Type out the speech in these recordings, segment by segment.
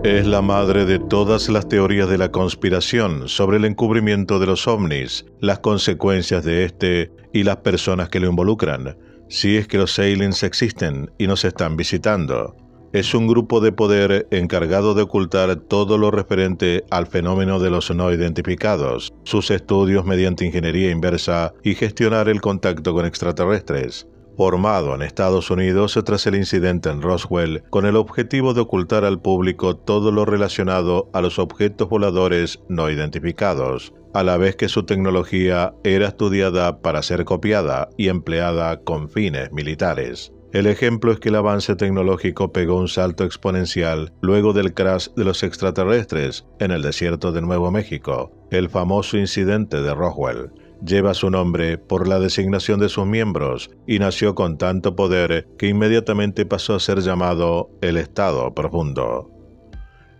Es la madre de todas las teorías de la conspiración sobre el encubrimiento de los ovnis, las consecuencias de este y las personas que lo involucran, si es que los aliens existen y nos están visitando. Es un grupo de poder encargado de ocultar todo lo referente al fenómeno de los no identificados, sus estudios mediante ingeniería inversa y gestionar el contacto con extraterrestres. Formado en Estados Unidos tras el incidente en Roswell, con el objetivo de ocultar al público todo lo relacionado a los objetos voladores no identificados, a la vez que su tecnología era estudiada para ser copiada y empleada con fines militares. El ejemplo es que el avance tecnológico pegó un salto exponencial luego del crash de los extraterrestres en el desierto de Nuevo México, el famoso incidente de Roswell. Lleva su nombre por la designación de sus miembros y nació con tanto poder que inmediatamente pasó a ser llamado el Estado Profundo.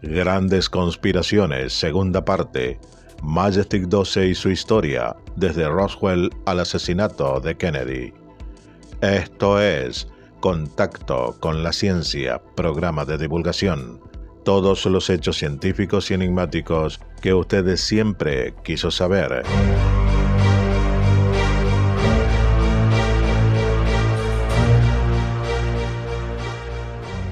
Grandes conspiraciones, segunda parte. Majestic 12 y su historia, desde Roswell al asesinato de Kennedy. Esto es Contacto con la Ciencia, programa de divulgación. Todos los hechos científicos y enigmáticos que usted siempre quiso saber.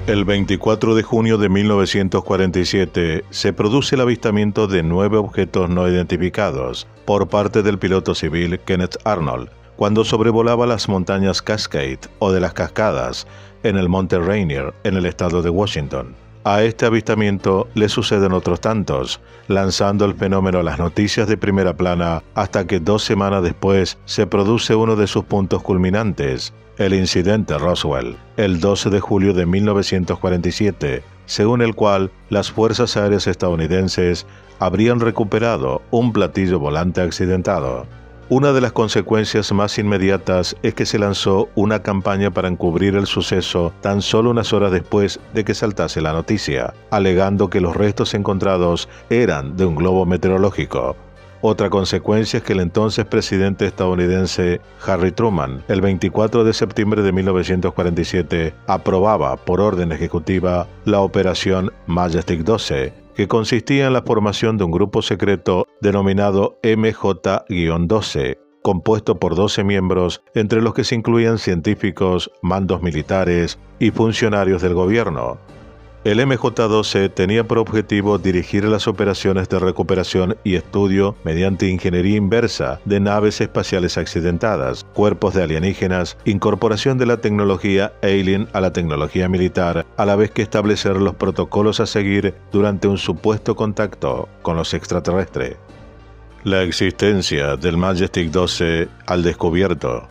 El 24 de junio de 1947 se produce el avistamiento de 9 objetos no identificados por parte del piloto civil Kenneth Arnold, cuando sobrevolaba las montañas Cascade o de las Cascadas en el monte Rainier en el estado de Washington. A este avistamiento le suceden otros tantos, lanzando el fenómeno a las noticias de primera plana hasta que 2 semanas después se produce uno de sus puntos culminantes, el incidente Roswell, el 12 de julio de 1947, según el cual las fuerzas aéreas estadounidenses habrían recuperado un platillo volante accidentado. Una de las consecuencias más inmediatas es que se lanzó una campaña para encubrir el suceso tan solo unas horas después de que saltase la noticia, alegando que los restos encontrados eran de un globo meteorológico. Otra consecuencia es que el entonces presidente estadounidense Harry Truman, el 24 de septiembre de 1947, aprobaba por orden ejecutiva la operación Majestic 12, que consistía en la formación de un grupo secreto denominado MJ-12, compuesto por 12 miembros, entre los que se incluían científicos, mandos militares y funcionarios del gobierno. El MJ-12 tenía por objetivo dirigir las operaciones de recuperación y estudio mediante ingeniería inversa de naves espaciales accidentadas, cuerpos de alienígenas, incorporación de la tecnología alien a la tecnología militar, a la vez que establecer los protocolos a seguir durante un supuesto contacto con los extraterrestres. La existencia del Majestic 12 al descubierto.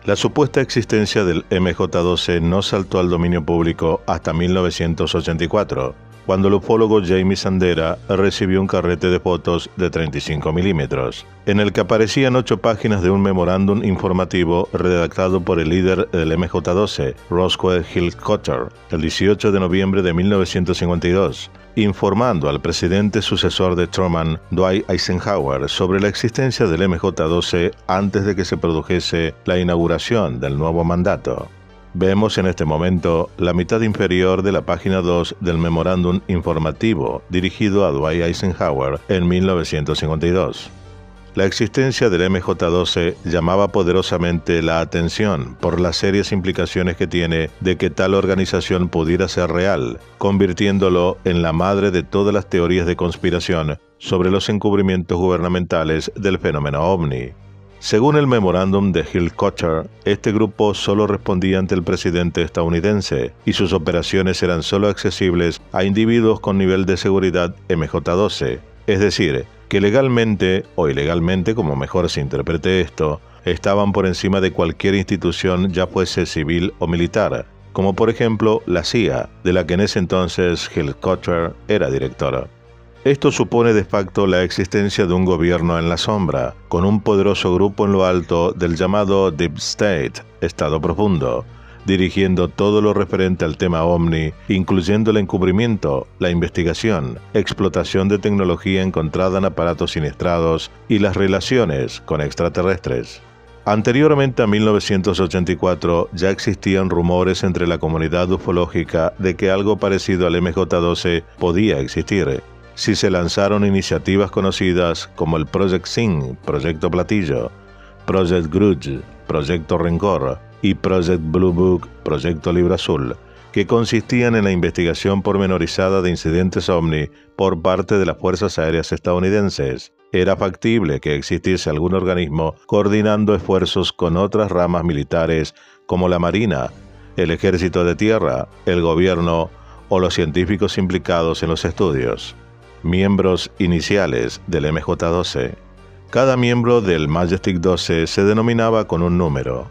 La supuesta existencia del MJ-12 no saltó al dominio público hasta 1984, cuando el ufólogo Jamie Sandera recibió un carrete de fotos de 35 milímetros, en el que aparecían 8 páginas de un memorándum informativo redactado por el líder del MJ-12, Roswell Hill Cotter, el 18 de noviembre de 1952, informando al presidente sucesor de Truman, Dwight Eisenhower, sobre la existencia del MJ-12 antes de que se produjese la inauguración del nuevo mandato. Vemos en este momento la mitad inferior de la página 2 del memorándum informativo dirigido a Dwight Eisenhower en 1952. La existencia del MJ-12 llamaba poderosamente la atención por las serias implicaciones que tiene de que tal organización pudiera ser real, convirtiéndolo en la madre de todas las teorías de conspiración sobre los encubrimientos gubernamentales del fenómeno ovni. Según el memorándum de Hill Cotter, este grupo solo respondía ante el presidente estadounidense y sus operaciones eran solo accesibles a individuos con nivel de seguridad MJ-12, es decir, que legalmente o ilegalmente, como mejor se interprete esto, estaban por encima de cualquier institución, ya fuese civil o militar, como por ejemplo la CIA, de la que en ese entonces Hill Cotter era director. Esto supone de facto la existencia de un gobierno en la sombra, con un poderoso grupo en lo alto del llamado Deep State, Estado Profundo, dirigiendo todo lo referente al tema OVNI, incluyendo el encubrimiento, la investigación, explotación de tecnología encontrada en aparatos siniestrados y las relaciones con extraterrestres. Anteriormente a 1984 ya existían rumores entre la comunidad ufológica de que algo parecido al MJ-12 podía existir. Si se lanzaron iniciativas conocidas como el Project Sin, Proyecto Platillo, Project Grudge, Proyecto Rencor y Project Blue Book, Proyecto Libro Azul, que consistían en la investigación pormenorizada de incidentes OVNI por parte de las Fuerzas Aéreas estadounidenses. Era factible que existiese algún organismo coordinando esfuerzos con otras ramas militares como la Marina, el Ejército de Tierra, el gobierno o los científicos implicados en los estudios. Miembros iniciales del MJ-12. Cada miembro del Majestic 12 se denominaba con un número.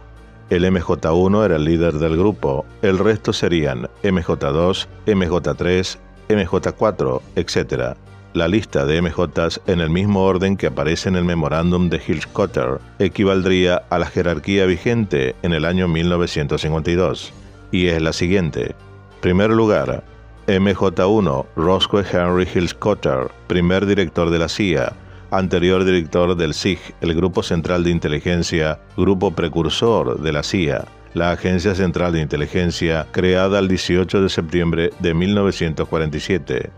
El MJ-1 era el líder del grupo, el resto serían MJ-2, MJ-3, MJ-4, etc. La lista de MJs en el mismo orden que aparece en el memorándum de Hills-Cotter equivaldría a la jerarquía vigente en el año 1952, y es la siguiente. Primer lugar, MJ-1 Roscoe Henry Hills-Cotter, primer director de la CIA, anterior director del SIG, el Grupo Central de Inteligencia, grupo precursor de la CIA, la Agencia Central de Inteligencia, creada el 18 de septiembre de 1947.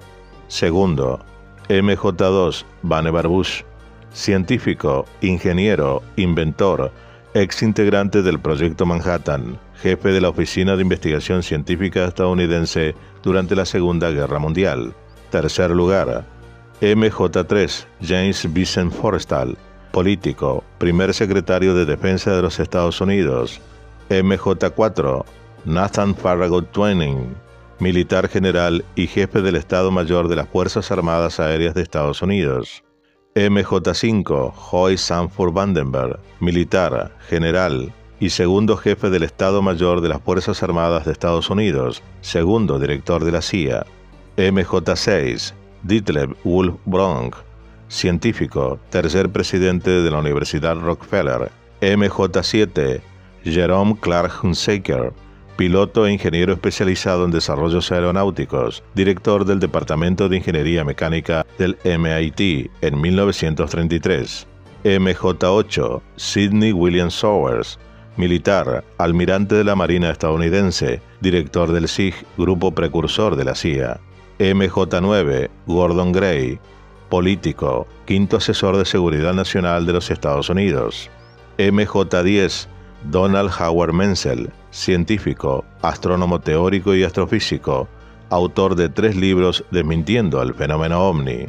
Segundo, MJ-2 Vannevar Bush, científico, ingeniero, inventor, ex integrante del Proyecto Manhattan, jefe de la Oficina de Investigación Científica estadounidense durante la Segunda Guerra Mundial. Tercer lugar, MJ-3 James Vincent Forrestal, político, primer secretario de Defensa de los Estados Unidos. MJ-4 Nathan Farragut Twining, militar general y jefe del Estado Mayor de las Fuerzas Armadas Aéreas de Estados Unidos. MJ-5 Hoy Sanford Vandenberg, militar, general y segundo jefe del Estado Mayor de las Fuerzas Armadas de Estados Unidos, segundo director de la CIA. MJ-6 Detlef Wolf Bronk, científico, tercer presidente de la Universidad Rockefeller. MJ-7 Jerome Clark Hunsaker, piloto e ingeniero especializado en desarrollos aeronáuticos, director del Departamento de Ingeniería Mecánica del MIT en 1933. MJ-8 Sidney William Sowers, militar, almirante de la Marina estadounidense, director del SIG, grupo precursor de la CIA. MJ-9 Gordon Gray, político, quinto asesor de seguridad nacional de los Estados Unidos. MJ-10 Donald Howard Menzel, científico, astrónomo teórico y astrofísico, autor de 3 libros desmintiendo el fenómeno OVNI.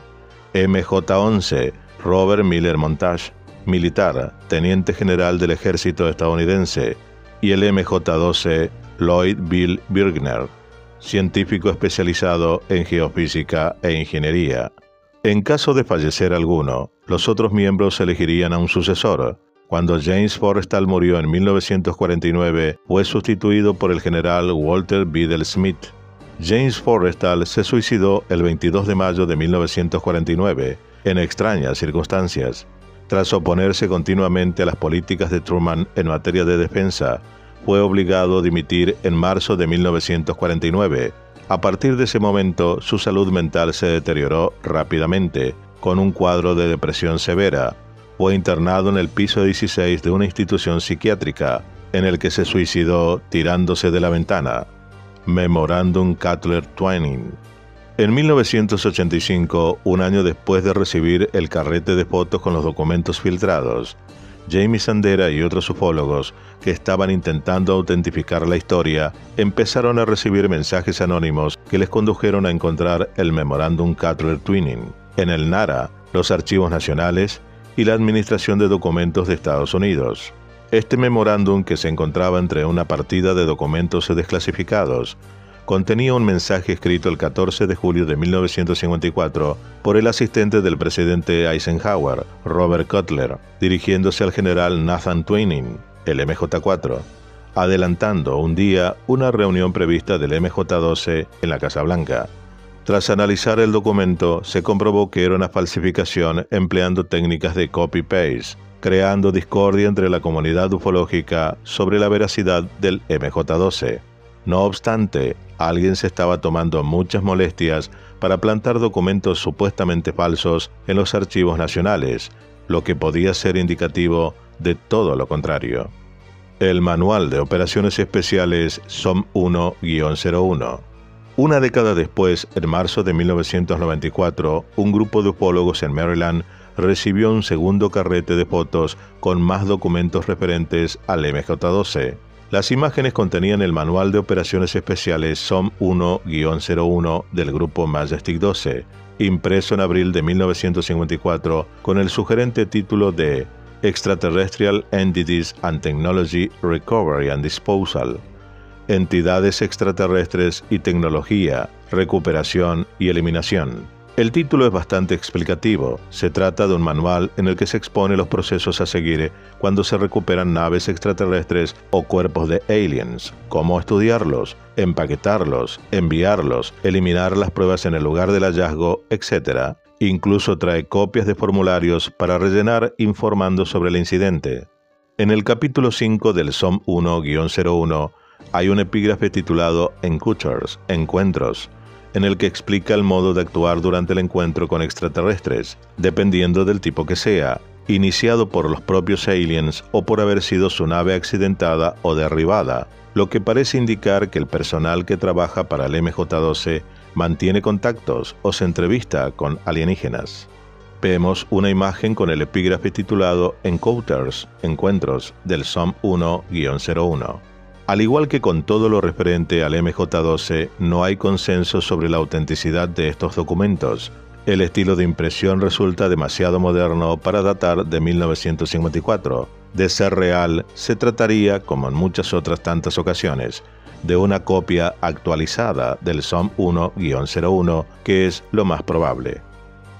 MJ-11 Robert Miller Montage, militar, teniente general del ejército estadounidense, y el MJ-12 Lloyd Bill Birgner, científico especializado en geofísica e ingeniería. En caso de fallecer alguno, los otros miembros elegirían a un sucesor. Cuando James Forrestal murió en 1949, fue sustituido por el general Walter Biddle Smith. James Forrestal se suicidó el 22 de mayo de 1949, en extrañas circunstancias. Tras oponerse continuamente a las políticas de Truman en materia de defensa, fue obligado a dimitir en marzo de 1949. A partir de ese momento, su salud mental se deterioró rápidamente, con un cuadro de depresión severa. Fue internado en el piso 16 de una institución psiquiátrica, en el que se suicidó tirándose de la ventana. Memorándum Cutler-Twining. En 1985, un año después de recibir el carrete de fotos con los documentos filtrados, Jamie Sandera y otros ufólogos que estaban intentando autentificar la historia empezaron a recibir mensajes anónimos que les condujeron a encontrar el Memorándum Cutler-Twining en el NARA, los archivos nacionales y la Administración de Documentos de Estados Unidos. Este memorándum, que se encontraba entre una partida de documentos desclasificados, contenía un mensaje escrito el 14 de julio de 1954 por el asistente del presidente Eisenhower, Robert Cutler, dirigiéndose al general Nathan Twining, el MJ-4, adelantando un día una reunión prevista del MJ-12 en la Casa Blanca. Tras analizar el documento, se comprobó que era una falsificación empleando técnicas de copy-paste, creando discordia entre la comunidad ufológica sobre la veracidad del MJ-12. No obstante, alguien se estaba tomando muchas molestias para plantar documentos supuestamente falsos en los archivos nacionales, lo que podía ser indicativo de todo lo contrario. El Manual de Operaciones Especiales SOM-1-01. Una década después, en marzo de 1994, un grupo de ufólogos en Maryland recibió un segundo carrete de fotos con más documentos referentes al MJ-12. Las imágenes contenían el Manual de Operaciones Especiales SOM-1-01 del grupo Majestic 12, impreso en abril de 1954 con el sugerente título de Extraterrestrial Entities and Technology Recovery and Disposal. Entidades extraterrestres y tecnología, recuperación y eliminación. El título es bastante explicativo. Se trata de un manual en el que se expone los procesos a seguir cuando se recuperan naves extraterrestres o cuerpos de aliens, cómo estudiarlos, empaquetarlos, enviarlos, eliminar las pruebas en el lugar del hallazgo, etc. Incluso trae copias de formularios para rellenar informando sobre el incidente. En el capítulo 5 del SOM-1-01 hay un epígrafe titulado Encounters, Encuentros, en el que explica el modo de actuar durante el encuentro con extraterrestres, dependiendo del tipo que sea, iniciado por los propios aliens o por haber sido su nave accidentada o derribada, lo que parece indicar que el personal que trabaja para el MJ-12 mantiene contactos o se entrevista con alienígenas. Vemos una imagen con el epígrafe titulado Encounters, Encuentros, del SOM-1-01. Al igual que con todo lo referente al MJ-12, no hay consenso sobre la autenticidad de estos documentos. El estilo de impresión resulta demasiado moderno para datar de 1954. De ser real, se trataría, como en muchas otras tantas ocasiones, de una copia actualizada del SOM-1-01, que es lo más probable.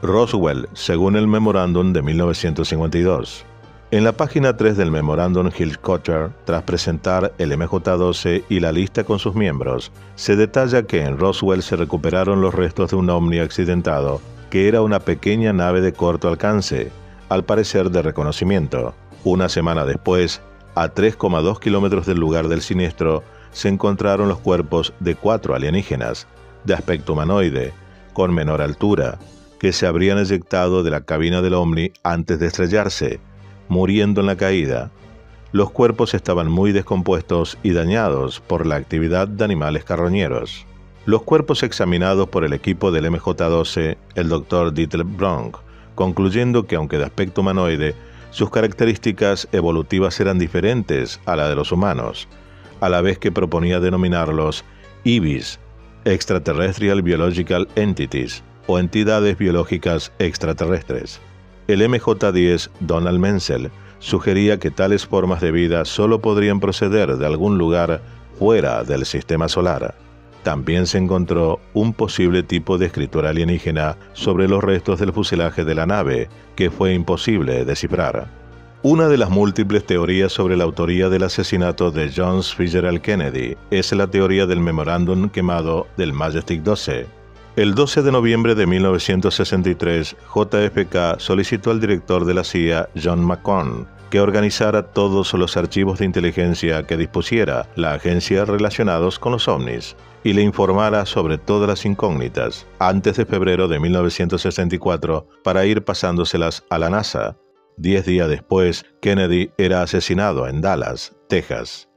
Roswell, según el memorándum de 1952. En la página 3 del memorándum Hill-Cotter, tras presentar el MJ-12 y la lista con sus miembros, se detalla que en Roswell se recuperaron los restos de un ovni accidentado, que era una pequeña nave de corto alcance, al parecer de reconocimiento. Una semana después, a 3,2 kilómetros del lugar del siniestro, se encontraron los cuerpos de 4 alienígenas, de aspecto humanoide, con menor altura, que se habrían eyectado de la cabina del ovni antes de estrellarse, muriendo en la caída. Los cuerpos estaban muy descompuestos y dañados por la actividad de animales carroñeros. Los cuerpos examinados por el equipo del MJ-12, el Dr. Dieter Bronk, concluyendo que aunque de aspecto humanoide, sus características evolutivas eran diferentes a la de los humanos, a la vez que proponía denominarlos EBIs, Extraterrestrial Biological Entities, o entidades biológicas extraterrestres. El MJ-10, Donald Menzel, sugería que tales formas de vida solo podrían proceder de algún lugar fuera del sistema solar. También se encontró un posible tipo de escritura alienígena sobre los restos del fuselaje de la nave, que fue imposible descifrar. Una de las múltiples teorías sobre la autoría del asesinato de John Fitzgerald Kennedy es la teoría del memorándum quemado del Majestic 12. El 12 de noviembre de 1963, JFK solicitó al director de la CIA, John McCone, que organizara todos los archivos de inteligencia que dispusiera la agencia relacionados con los ovnis y le informara sobre todas las incógnitas antes de febrero de 1964 para ir pasándoselas a la NASA. 10 días después, Kennedy era asesinado en Dallas, Texas.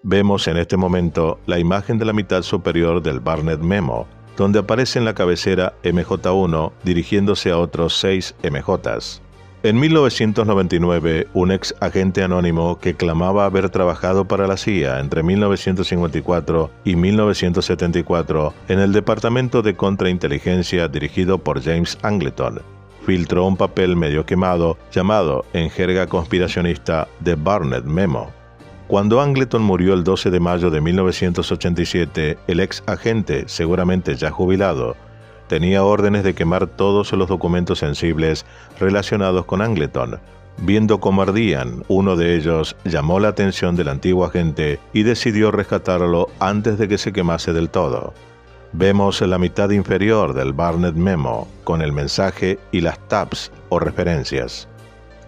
Vemos en este momento la imagen de la mitad superior del Barnett Memo, donde aparece en la cabecera MJ-1 dirigiéndose a otros 6 MJs. En 1999, un ex agente anónimo que clamaba haber trabajado para la CIA entre 1954 y 1974 en el Departamento de Contrainteligencia dirigido por James Angleton, filtró un papel medio quemado llamado, en jerga conspiracionista, The Barnett Memo. Cuando Angleton murió el 12 de mayo de 1987, el ex agente, seguramente ya jubilado, tenía órdenes de quemar todos los documentos sensibles relacionados con Angleton. Viendo cómo ardían, uno de ellos llamó la atención del antiguo agente y decidió rescatarlo antes de que se quemase del todo. Vemos la mitad inferior del Barnett Memo, con el mensaje y las tabs o referencias.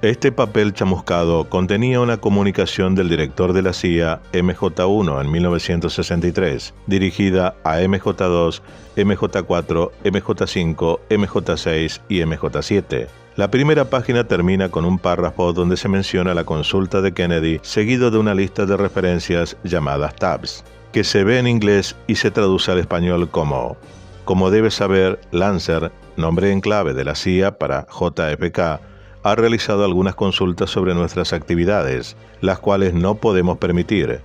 Este papel chamuscado contenía una comunicación del director de la CIA, MJ-1, en 1963, dirigida a MJ-2, MJ-4, MJ-5, MJ-6 y MJ-7. La primera página termina con un párrafo donde se menciona la consulta de Kennedy, seguido de una lista de referencias llamadas tabs, que se ve en inglés y se traduce al español como debes saber, Lancer, nombre en clave de la CIA para JFK, ha realizado algunas consultas sobre nuestras actividades, las cuales no podemos permitir.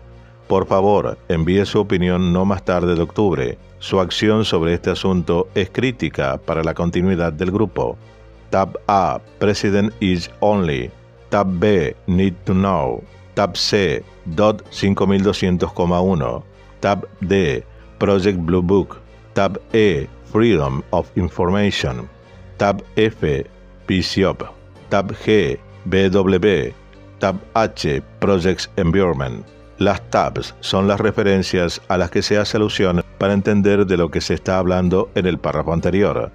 Por favor, envíe su opinión no más tarde de octubre. Su acción sobre este asunto es crítica para la continuidad del grupo. Tab A, President is only. Tab B, Need to know. Tab C, DOT 5200,1. Tab D, Project Blue Book. Tab E, Freedom of Information. Tab F, PCOP. Tab G, BW. Tab H, Projects Environment. Las tabs son las referencias a las que se hace alusión para entender de lo que se está hablando en el párrafo anterior.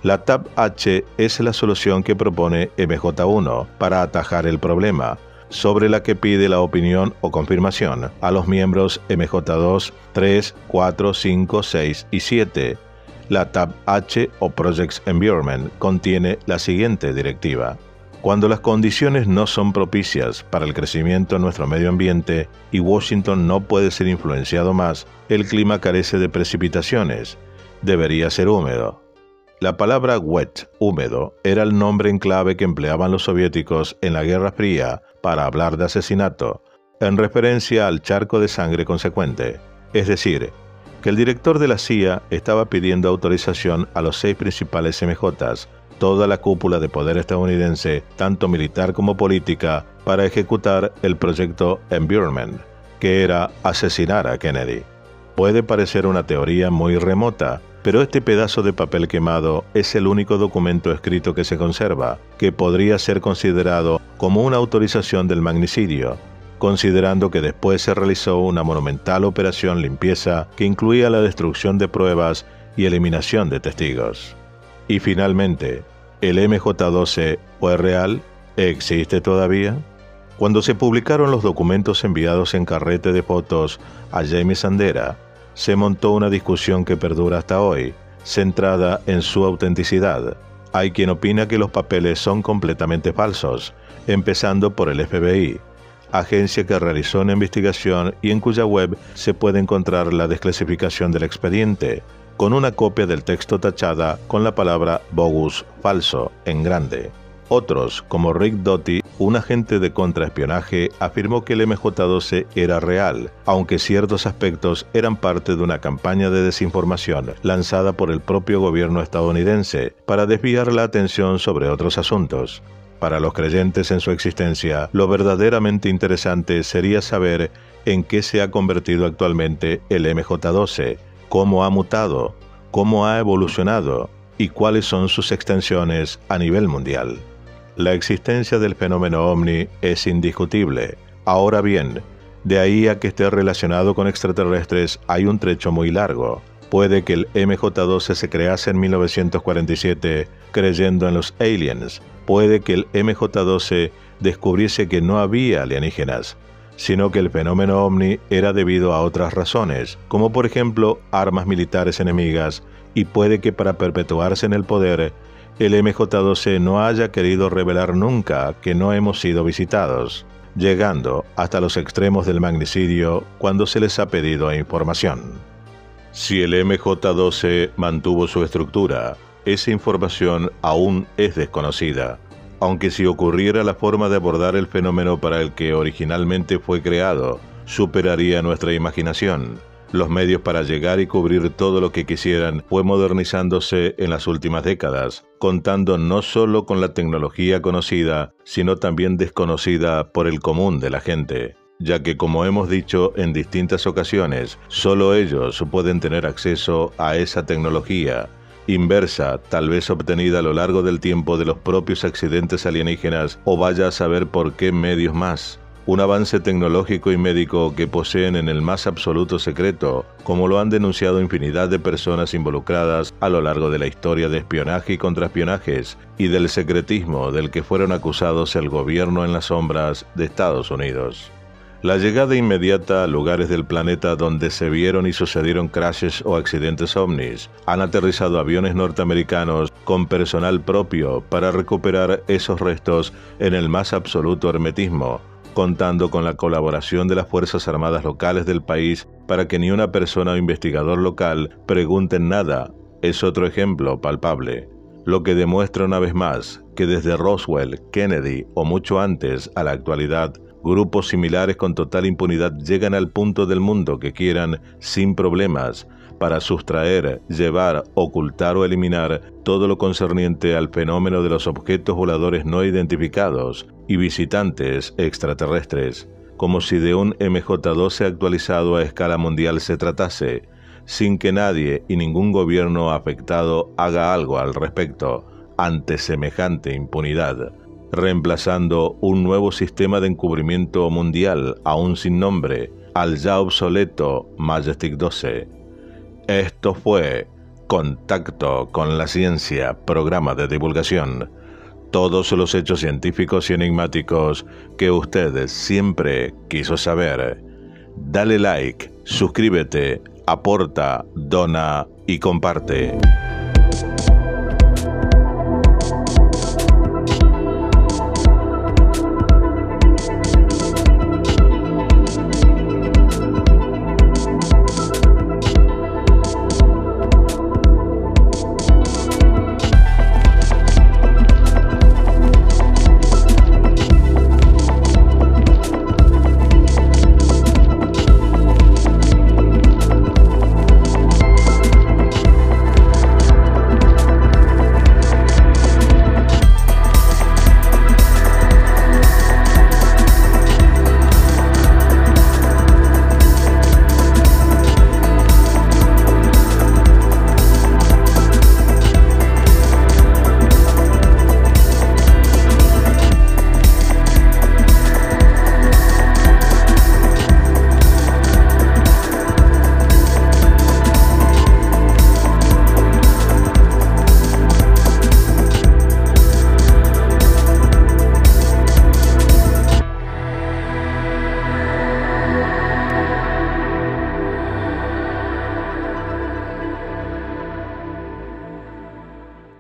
La tab H es la solución que propone MJ1 para atajar el problema, sobre la que pide la opinión o confirmación a los miembros MJ2, 3, 4, 5, 6 y 7. La tab H o Projects Environment contiene la siguiente directiva. Cuando las condiciones no son propicias para el crecimiento en nuestro medio ambiente y Washington no puede ser influenciado más, el clima carece de precipitaciones. Debería ser húmedo. La palabra wet, húmedo, era el nombre en clave que empleaban los soviéticos en la Guerra Fría para hablar de asesinato, en referencia al charco de sangre consecuente. Es decir, que el director de la CIA estaba pidiendo autorización a los 6 principales MJs, toda la cúpula de poder estadounidense, tanto militar como política, para ejecutar el proyecto Environment, que era asesinar a Kennedy. Puede parecer una teoría muy remota, pero este pedazo de papel quemado es el único documento escrito que se conserva, que podría ser considerado como una autorización del magnicidio, considerando que después se realizó una monumental operación limpieza que incluía la destrucción de pruebas y eliminación de testigos. Y finalmente, ¿el MJ-12 fue real? ¿Existe todavía? Cuando se publicaron los documentos enviados en carrete de fotos a James Sandera, se montó una discusión que perdura hasta hoy, centrada en su autenticidad. Hay quien opina que los papeles son completamente falsos, empezando por el FBI, agencia que realizó una investigación y en cuya web se puede encontrar la desclasificación del expediente, con una copia del texto tachada con la palabra bogus, falso, en grande. Otros, como Rick Doty, un agente de contraespionaje, afirmó que el MJ-12 era real, aunque ciertos aspectos eran parte de una campaña de desinformación lanzada por el propio gobierno estadounidense para desviar la atención sobre otros asuntos. Para los creyentes en su existencia, lo verdaderamente interesante sería saber en qué se ha convertido actualmente el MJ-12, cómo ha mutado, cómo ha evolucionado y cuáles son sus extensiones a nivel mundial. La existencia del fenómeno ovni es indiscutible. Ahora bien, de ahí a que esté relacionado con extraterrestres hay un trecho muy largo. Puede que el MJ-12 se crease en 1947 creyendo en los aliens. Puede que el MJ-12 descubriese que no había alienígenas, sino que el fenómeno ovni era debido a otras razones, como por ejemplo armas militares enemigas, y puede que para perpetuarse en el poder, el MJ-12 no haya querido revelar nunca que no hemos sido visitados, llegando hasta los extremos del magnicidio cuando se les ha pedido información. Si el MJ-12 mantuvo su estructura, esa información aún es desconocida, aunque si ocurriera la forma de abordar el fenómeno para el que originalmente fue creado, superaría nuestra imaginación. Los medios para llegar y cubrir todo lo que quisieran fue modernizándose en las últimas décadas, contando no solo con la tecnología conocida, sino también desconocida por el común de la gente, ya que como hemos dicho en distintas ocasiones, solo ellos pueden tener acceso a esa tecnología, inversa, tal vez obtenida a lo largo del tiempo de los propios accidentes alienígenas o vaya a saber por qué medios más. Un avance tecnológico y médico que poseen en el más absoluto secreto, como lo han denunciado infinidad de personas involucradas a lo largo de la historia de espionaje y contraespionajes y del secretismo del que fueron acusados el gobierno en las sombras de Estados Unidos. La llegada inmediata a lugares del planeta donde se vieron y sucedieron crashes o accidentes ovnis. Han aterrizado aviones norteamericanos con personal propio para recuperar esos restos en el más absoluto hermetismo, contando con la colaboración de las Fuerzas Armadas locales del país para que ni una persona o investigador local pregunten nada. Es otro ejemplo palpable. Lo que demuestra una vez más que desde Roswell, Kennedy o mucho antes a la actualidad, grupos similares con total impunidad llegan al punto del mundo que quieran sin problemas para sustraer, llevar, ocultar o eliminar todo lo concerniente al fenómeno de los objetos voladores no identificados y visitantes extraterrestres, como si de un MJ-12 actualizado a escala mundial se tratase, sin que nadie y ningún gobierno afectado haga algo al respecto ante semejante impunidad, reemplazando un nuevo sistema de encubrimiento mundial aún sin nombre al ya obsoleto Majestic 12. Esto fue Contacto con la Ciencia, programa de divulgación. Todos los hechos científicos y enigmáticos que usted siempre quiso saber. Dale like, suscríbete, aporta, dona y comparte.